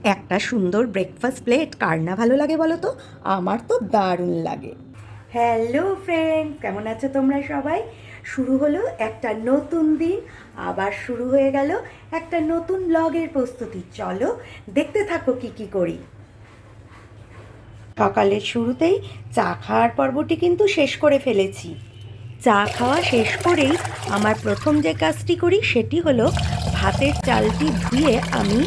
একটা সুন্দর breakfast plate কার না ভালো লাগে বলো তো? আমার তো দারুণ লাগে। হ্যালো ফ্রেন্ডস, কেমন আছো তোমরা সবাই? শুরু হলো একটা নতুন দিন, আবার শুরু হয়ে গেল একটা নতুন ব্লগের প্রস্তুতি। চলো দেখতে থাকো কি করি। সকালের শুরুতেই চা খাওয়ার পর্বটি কিন্তু শেষ করে ফেলেছি। চা খাওয়া শেষ করেই আমার প্রথম যে কাজটি করি সেটি হলো ভাতের চালটি ধুয়ে আমি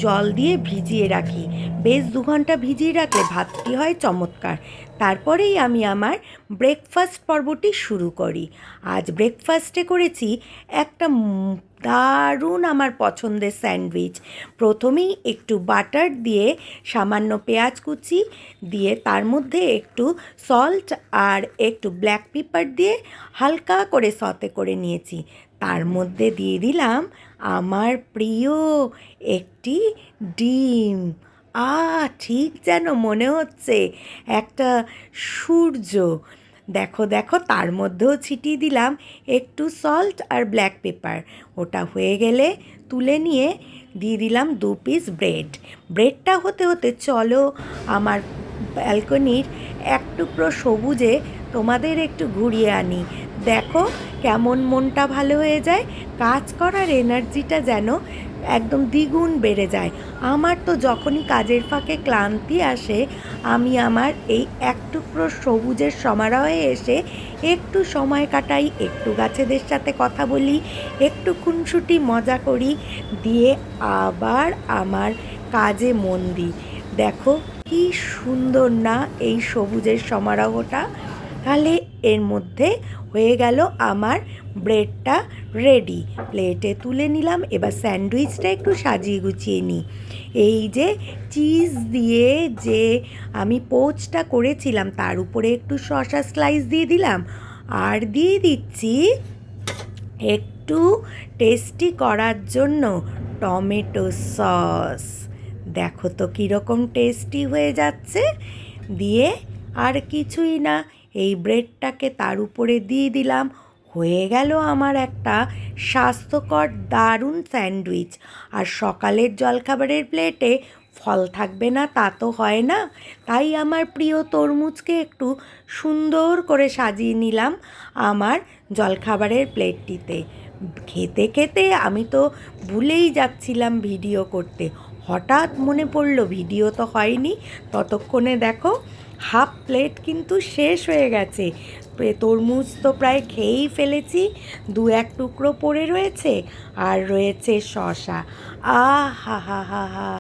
জল দিয়ে ভিজিয়ে রাখি। বেশ 2 ঘন্টা ভিজিয়ে রাখলে ভাতটি হয় চমৎকার। তারপরেই আমি আমার ব্রেকফাস্ট পর্বটি শুরু করি। আজ ব্রেকফাস্টে করেছি একটা দারুণ আমার পছন্দের স্যান্ডউইচ। প্রথমেই একটু বাটার দিয়ে সামান্য পেঁয়াজ কুচি দিয়ে তার মধ্যে একটু সল্ট আর একটু ব্ল্যাক পেপার দিয়ে হালকা করে সতে করে নিয়েছি। তার মধ্যে দিয়ে দিলাম আমার প্রিয় একটি ডিম। ঠিক যেন মনে হচ্ছে একটা সূর্য। দেখো দেখো, তার মধ্যেও ছিটিয়ে দিলাম একটু সল্ট আর ব্ল্যাক পেপার। ওটা হয়ে গেলে তুলে নিয়ে দিয়ে দিলাম 2 পিস ব্রেড। ব্রেডটা হতে হতে চলো আমার ব্যালকনির এক টুকরো সবুজে তোমাদের একটু ঘুরিয়ে আনি। দেখো কেমন মনটা ভালো হয়ে যায়, কাজ করার এনার্জিটা যেন একদম দ্বিগুণ বেড়ে যায়। আমার তো যখনই কাজের ফাঁকে ক্লান্তি আসে, আমি আমার এই এক টুকরো সবুজের সমারোহে এসে একটু সময় কাটাই, একটু গাছেদের সাথে কথা বলি, একটু খুনসুটি মজা করি, দিয়ে আবার আমার কাজে মন দিই। দেখো কি সুন্দর না এই সবুজের সমারোহটা। তাহলে এর মধ্যে হয়ে গেল আমার ব্রেডটা রেডি। প্লেটে তুলে নিলাম। এবার স্যান্ডউইচটা একটু সাজিয়ে গুছিয়ে নিই। এই যে চিজ দিয়ে যে আমি পোচটা করেছিলাম তার উপরে একটু শসা স্লাইস দিয়ে দিলাম, আর দিয়ে দিচ্ছি একটু টেস্টি করার জন্য টমেটো সস। দেখো তো কীরকম টেস্টি হয়ে যাচ্ছে। দিয়ে আর কিছুই না, এই ব্রেডটাকে তার উপরে দিয়ে দিলাম। হয়ে গেল আমার একটা স্বাস্থ্যকর দারুণ স্যান্ডউইচ। আর সকালের জলখাবারের প্লেটে ফল থাকবে না তা তো হয় না, তাই আমার প্রিয় তরমুজকে একটু সুন্দর করে সাজিয়ে নিলাম আমার জলখাবারের প্লেটটিতে। খেতে খেতে আমি তো ভুলেই যাচ্ছিলাম ভিডিও করতে। হঠাৎ মনে পড়লো ভিডিও তো হয়নি, ততক্ষণে দেখো হাফ প্লেট কিন্তু শেষ হয়ে গেছে। তরমুজ তো প্রায় খেয়েই ফেলেছি, 2-1 টুকরো পড়ে রয়েছে, আর রয়েছে শসা। হা হা হা হা।